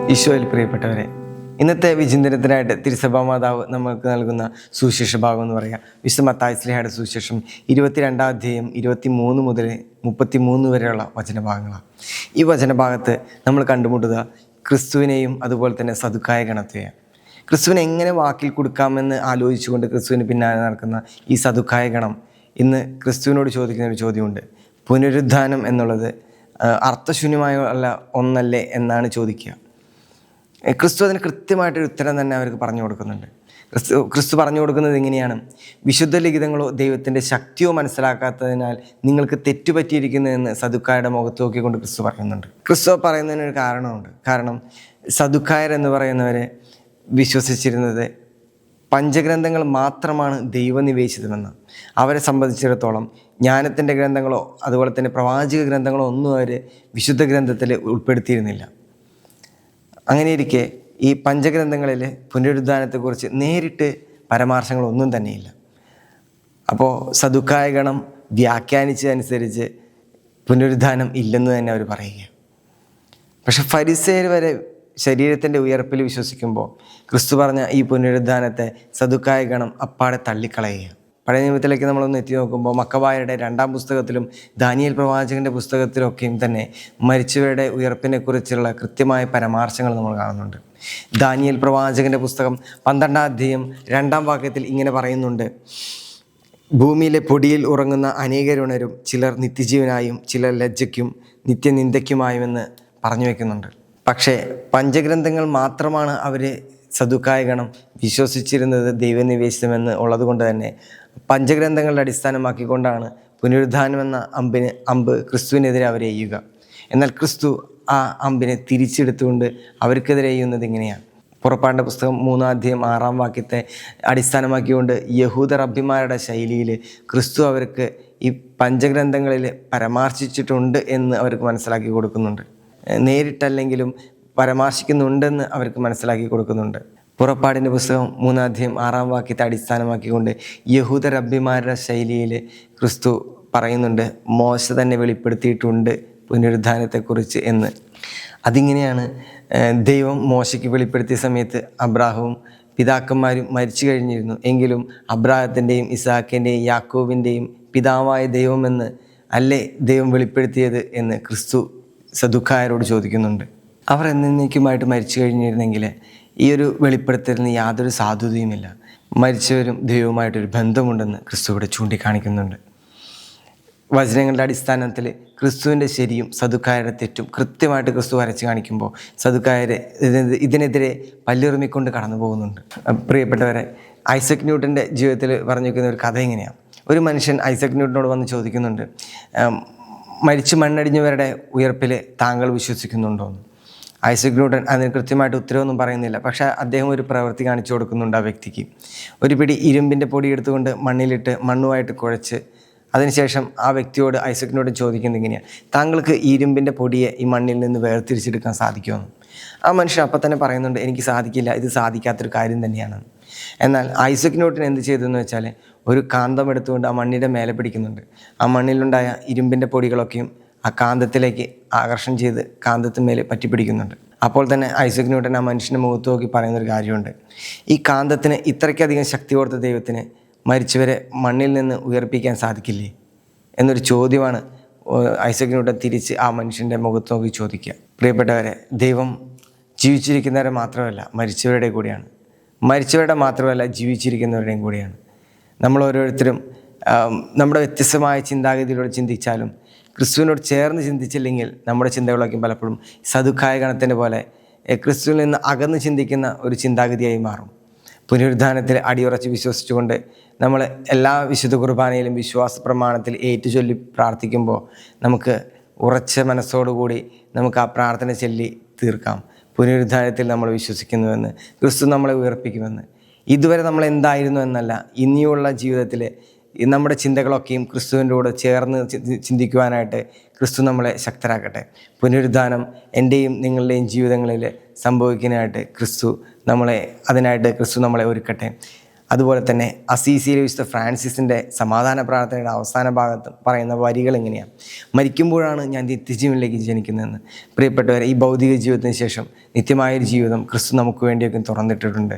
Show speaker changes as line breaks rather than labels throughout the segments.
ഈശോയിൽ പ്രിയപ്പെട്ടവരെ, ഇന്നത്തെ വിചിന്തനത്തിനായിട്ട് തിരുസഭാ മാതാവ് നമുക്ക് നൽകുന്ന സുവിശേഷ ഭാഗം എന്ന് പറയാം വിശുദ്ധ മത്തായി ശ്ലീഹായുടെ സുവിശേഷം 22 അധ്യായം 23 മുതൽ 33 വരെയുള്ള വചനഭാഗങ്ങളാണ്. ഈ വചനഭാഗത്ത് നമ്മൾ കണ്ടുമുട്ടുക ക്രിസ്തുവിനെയും അതുപോലെ തന്നെ സദുക്കായ ഗണത്തെയാണ്. ക്രിസ്തുവിനെ എങ്ങനെ വാക്കിൽ കൊടുക്കാമെന്ന് ആലോചിച്ചുകൊണ്ട് ക്രിസ്തുവിന് പിന്നാലെ നടക്കുന്ന ഈ സദുക്കായ ഗണം ഇന്ന് ക്രിസ്തുവിനോട് ചോദിക്കുന്ന ഒരു ചോദ്യമുണ്ട്. പുനരുദ്ധാനം എന്നുള്ളത് അർത്ഥശൂന്യമായ ഒന്നല്ലേ എന്നാണ് ചോദിക്കുക. ക്രിസ്തു അതിന് കൃത്യമായിട്ടൊരു ഉത്തരം തന്നെ അവർക്ക് പറഞ്ഞു കൊടുക്കുന്നുണ്ട്. ക്രിസ്തു പറഞ്ഞു കൊടുക്കുന്നത് എങ്ങനെയാണ്? വിശുദ്ധ ലിഖിതങ്ങളോ ദൈവത്തിൻ്റെ ശക്തിയോ മനസ്സിലാക്കാത്തതിനാൽ നിങ്ങൾക്ക് തെറ്റുപറ്റിയിരിക്കുന്നതെന്ന് സദുക്കായുടെ മുഖത്ത് നോക്കിക്കൊണ്ട് ക്രിസ്തു പറയുന്നുണ്ട്. ക്രിസ്തു പറയുന്നതിനൊരു കാരണമുണ്ട്. കാരണം സദുക്കായർ എന്ന് പറയുന്നവരെ വിശ്വസിച്ചിരുന്നത് പഞ്ചഗ്രന്ഥങ്ങൾ മാത്രമാണ് ദൈവനിവേശിതമെന്ന്. അവരെ സംബന്ധിച്ചിടത്തോളം ജ്ഞാനത്തിൻ്റെ ഗ്രന്ഥങ്ങളോ അതുപോലെ തന്നെ പ്രവാചക ഗ്രന്ഥങ്ങളോ ഒന്നും അവർ വിശുദ്ധ ഗ്രന്ഥത്തിൽ ഉൾപ്പെടുത്തിയിരുന്നില്ല. അങ്ങനെയിരിക്കെ ഈ പഞ്ചഗ്രന്ഥങ്ങളിൽ പുനരുദ്ധാനത്തെക്കുറിച്ച് നേരിട്ട് പരാമർശങ്ങളൊന്നും തന്നെയില്ല. അപ്പോൾ സദുക്കായ ഗണം വ്യാഖ്യാനിച്ചതനുസരിച്ച് പുനരുദ്ധാനം ഇല്ലെന്ന് തന്നെ അവർ പറയുക. പക്ഷെ ഫരിസേയർ വരെ ശരീരത്തിൻ്റെ ഉയർപ്പിൽ വിശ്വസിക്കുമ്പോൾ ക്രിസ്തു പറഞ്ഞ ഈ പുനരുദ്ധാനത്തെ സദുക്കായ ഗണം അപ്പാടെ തള്ളിക്കളയുക. പഴയ നിയമത്തിലേക്ക് നമ്മളൊന്ന് എത്തി നോക്കുമ്പോൾ മക്കബായരുടെ 2-ാം പുസ്തകത്തിലും ദാനിയേൽ പ്രവാചകൻ്റെ പുസ്തകത്തിലൊക്കെയും തന്നെ മരിച്ചവരുടെ ഉയർപ്പിനെക്കുറിച്ചുള്ള കൃത്യമായ പരാമർശങ്ങൾ നമ്മൾ കാണുന്നുണ്ട്. ദാനിയേൽ പ്രവാചകൻ്റെ പുസ്തകം 12-ാം അധ്യായം 2-ാം വാക്യത്തിൽ ഇങ്ങനെ പറയുന്നുണ്ട്: ഭൂമിയിലെ പൊടിയിൽ ഉറങ്ങുന്ന അനേകരുണരും, ചിലർ നിത്യജീവനായും ചിലർ ലജ്ജയ്ക്കും നിത്യനിന്ദയ്ക്കുമായുമെന്ന് പറഞ്ഞു വയ്ക്കുന്നുണ്ട്. പക്ഷേ പഞ്ചഗ്രന്ഥങ്ങൾ മാത്രമാണ് അവർ സദുക്കായ ഗണം വിശ്വസിച്ചിരുന്നത് ദൈവനിവേശിതമെന്ന് ഉള്ളത് കൊണ്ട് തന്നെ പഞ്ചഗ്രന്ഥങ്ങളുടെ അടിസ്ഥാനമാക്കിക്കൊണ്ടാണ് പുനരുദ്ധാനമെന്ന അമ്പ് ക്രിസ്തുവിനെതിരെ അവരെ എയ്യുക. എന്നാൽ ക്രിസ്തു ആ അമ്പിനെ തിരിച്ചെടുത്തുകൊണ്ട് അവർക്കെതിരെ എയ്യുന്നത് എങ്ങനെയാണ്? പുറപ്പാടിൻ്റെ പുസ്തകം 3-ാം അധ്യായം 6-ാം വാക്യത്തെ അടിസ്ഥാനമാക്കിക്കൊണ്ട് യഹൂദ റബ്ബിമാരുടെ ശൈലിയിൽ ക്രിസ്തു അവർക്ക് ഈ പഞ്ചഗ്രന്ഥങ്ങളിൽ പരാമർശിച്ചിട്ടുണ്ട് എന്ന് അവർക്ക് മനസ്സിലാക്കി കൊടുക്കുന്നുണ്ട്. നേരിട്ടല്ലെങ്കിലും പരാമർശിക്കുന്നുണ്ടെന്ന് അവർക്ക് മനസ്സിലാക്കി കൊടുക്കുന്നുണ്ട്. പുറപ്പാടിൻ്റെ പുസ്തകം 3-ാം അധ്യായം 6-ാം വാക്യത്തെ അടിസ്ഥാനമാക്കിക്കൊണ്ട് യഹൂദ റബ്ബിമാരുടെ ശൈലിയിൽ ക്രിസ്തു പറയുന്നുണ്ട്, മോശ തന്നെ വെളിപ്പെടുത്തിയിട്ടുണ്ട് പുനരുദ്ധാനത്തെക്കുറിച്ച് എന്ന്. അതിങ്ങനെയാണ്. ദൈവം മോശയ്ക്ക് വെളിപ്പെടുത്തിയ സമയത്ത് അബ്രാഹവും പിതാക്കന്മാരും മരിച്ചു കഴിഞ്ഞിരുന്നു. എങ്കിലും അബ്രാഹത്തിൻ്റെയും ഇസാക്കിൻ്റെയും യാക്കോബിൻ്റെയും പിതാവായ ദൈവമെന്ന് അല്ലേ ദൈവം വെളിപ്പെടുത്തിയത് എന്ന് ക്രിസ്തു സദുക്കായരോട് ചോദിക്കുന്നുണ്ട്. അവർ എന്നേക്കുമായിട്ട് മരിച്ചു കഴിഞ്ഞിരുന്നെങ്കിൽ ഈ ഒരു വെളിപ്പെടുത്തലിന് യാതൊരു സാധുതയുമില്ല. മരിച്ചവരും ദൈവവുമായിട്ടൊരു ബന്ധമുണ്ടെന്ന് ക്രിസ്തു ഇവിടെ ചൂണ്ടിക്കാണിക്കുന്നുണ്ട്. വചനങ്ങളുടെ അടിസ്ഥാനത്തിൽ ക്രിസ്തുവിൻ്റെ ശരിയും സദുക്കായരുടെ തെറ്റും കൃത്യമായിട്ട് ക്രിസ്തു വരച്ച് കാണിക്കുമ്പോൾ സദുക്കായർ ഇതിനെതിരെ പല്ലുറുമിക്കൊണ്ട് കടന്നു പോകുന്നുണ്ട്. പ്രിയപ്പെട്ടവരെ, ഐസക് ന്യൂട്ടൻ്റെ ജീവിതത്തിൽ പറഞ്ഞു വയ്ക്കുന്ന ഒരു കഥ ഇങ്ങനെയാണ്. ഒരു മനുഷ്യൻ ഐസക് ന്യൂട്ടനോട് വന്ന് ചോദിക്കുന്നുണ്ട്, മരിച്ചു മണ്ണടിഞ്ഞവരുടെ ഉയർപ്പിൽ താങ്കൾ വിശ്വസിക്കുന്നുണ്ടോ എന്ന്. ഐസക് ന്യൂട്ടൻ അതിന് കൃത്യമായിട്ട് ഉത്തരവൊന്നും പറയുന്നില്ല. പക്ഷേ അദ്ദേഹം ഒരു പ്രവൃത്തി കാണിച്ചു കൊടുക്കുന്നുണ്ട് ആ വ്യക്തിക്ക്. ഒരു പിടി ഇരുമ്പിൻ്റെ പൊടി എടുത്തുകൊണ്ട് മണ്ണിലിട്ട് മണ്ണുമായിട്ട് കുഴച്ച് അതിനുശേഷം ആ വ്യക്തിയോട് ഐസക് ന്യൂട്ടൻ ചോദിക്കുന്നത് ഇങ്ങനെയാണ്: താങ്കൾക്ക് ഈ ഇരുമ്പിൻ്റെ പൊടിയെ ഈ മണ്ണിൽ നിന്ന് വേർതിരിച്ചെടുക്കാൻ സാധിക്കുമെന്ന്. ആ മനുഷ്യൻ അപ്പം തന്നെ പറയുന്നുണ്ട്, എനിക്ക് സാധിക്കില്ല, ഇത് സാധിക്കാത്തൊരു കാര്യം തന്നെയാണ്. എന്നാൽ ഐസക് ന്യൂട്ടൻ എന്ത് ചെയ്തെന്ന് വെച്ചാൽ ഒരു കാന്തം എടുത്തുകൊണ്ട് ആ മണ്ണിൻ്റെ മേലെ പിടിക്കുന്നുണ്ട്. ആ മണ്ണിലുണ്ടായ ഇരുമ്പിൻ്റെ പൊടികളൊക്കെയും ആ കാന്തത്തിലേക്ക് ആകർഷണം ചെയ്ത് കാന്തത്തിന്മേൽ പറ്റിപ്പിടിക്കുന്നുണ്ട്. അപ്പോൾ തന്നെ ഐസക് ന്യൂട്ടൻ ആ മനുഷ്യൻ്റെ മുഖത്ത് നോക്കി പറയുന്നൊരു കാര്യമുണ്ട്: ഈ കാന്തത്തിന് ഇത്രയ്ക്കധികം ശക്തി കൊടുത്ത ദൈവത്തിന് മരിച്ചവരെ മണ്ണിൽ നിന്ന് ഉയർപ്പിക്കാൻ സാധിക്കില്ലേ എന്നൊരു ചോദ്യമാണ് ഐസക് ന്യൂട്ടൻ തിരിച്ച് ആ മനുഷ്യൻ്റെ മുഖത്ത് നോക്കി ചോദിക്കുക. പ്രിയപ്പെട്ടവരെ, ദൈവം ജീവിച്ചിരിക്കുന്നവരെ മാത്രമല്ല മരിച്ചവരുടെ കൂടിയാണ്. മരിച്ചവരുടെ മാത്രമല്ല ജീവിച്ചിരിക്കുന്നവരുടെയും കൂടിയാണ്. നമ്മൾ ഓരോരുത്തരും നമ്മുടെ വ്യത്യസ്തമായ ചിന്താഗതിയിലൂടെ ചിന്തിച്ചാലും ക്രിസ്തുവിനോട് ചേർന്ന് ചിന്തിച്ചില്ലെങ്കിൽ നമ്മുടെ ചിന്തകളൊക്കെ പലപ്പോഴും സദുക്കായ ഗണത്തിൻ്റെ പോലെ ക്രിസ്തുവിൽ നിന്ന് അകന്ന് ചിന്തിക്കുന്ന ഒരു ചിന്താഗതിയായി മാറും. പുനരുദ്ധാനത്തിൽ അടിയുറച്ച് വിശ്വസിച്ചുകൊണ്ട് നമ്മൾ എല്ലാ വിശുദ്ധ കുർബാനയിലും വിശ്വാസ പ്രമാണത്തിൽ ഏറ്റുചൊല്ലി പ്രാർത്ഥിക്കുമ്പോൾ നമുക്ക് ഉറച്ച മനസ്സോടുകൂടി നമുക്ക് ആ പ്രാർത്ഥന ചൊല്ലി തീർക്കാം. പുനരുദ്ധാനത്തിൽ നമ്മൾ വിശ്വസിക്കുന്നുവെന്ന്, ക്രിസ്തു നമ്മളെ ഉയർപ്പിക്കുമെന്ന്. ഇതുവരെ നമ്മൾ എന്തായിരുന്നു എന്നല്ല, ഇനിയുള്ള ജീവിതത്തിൽ നമ്മുടെ ചിന്തകളൊക്കെയും ക്രിസ്തുവിൻ്റെ കൂടെ ചേർന്ന് ചിന്തിക്കുവാനായിട്ട് ക്രിസ്തു നമ്മളെ ശക്തരാക്കട്ടെ. പുനരുദ്ധാനം എൻ്റെയും നിങ്ങളുടെയും ജീവിതങ്ങളിൽ സംഭവിക്കാനായിട്ട് അതിനായിട്ട് ക്രിസ്തു നമ്മളെ ഒരുക്കട്ടെ. അതുപോലെ തന്നെ അസീസിയിലെ വിശുദ്ധ ഫ്രാൻസിസിൻ്റെ സമാധാന പ്രാർത്ഥനയുടെ അവസാന ഭാഗത്ത് പറയുന്ന വരികൾ എങ്ങനെയാണ്? മരിക്കുമ്പോഴാണ് ഞാൻ നിത്യജീവനിലേക്ക് ജനിക്കുന്നതെന്ന്. പ്രിയപ്പെട്ടവരെ, ഈ ഭൗതിക ജീവിതത്തിന് ശേഷം നിത്യമായൊരു ജീവിതം ക്രിസ്തു നമുക്ക് വേണ്ടിയൊക്കെ തുറന്നിട്ടിട്ടുണ്ട്.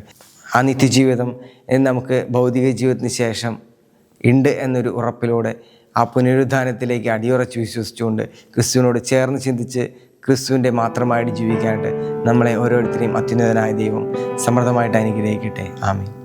ആ നിത്യജീവിതം നമുക്ക് ഭൗതിക ജീവിതത്തിന് ശേഷം ഉണ്ട് എന്നൊരു ഉറപ്പിലൂടെ ആ പുനരുദ്ധാനത്തിലേക്ക് അടിയുറച്ച് വിശ്വസിച്ചുകൊണ്ട് ക്രിസ്തുവിനോട് ചേർന്ന് ചിന്തിച്ച് ക്രിസ്തുവിൻ്റെ മാത്രമായിട്ട് ജീവിക്കാനായിട്ട് നമ്മളെ ഓരോരുത്തരെയും അത്യുന്നതനായ ദൈവം സമൃദ്ധമായിട്ട് അനുഗ്രഹിക്കട്ടെ. ആമേൻ.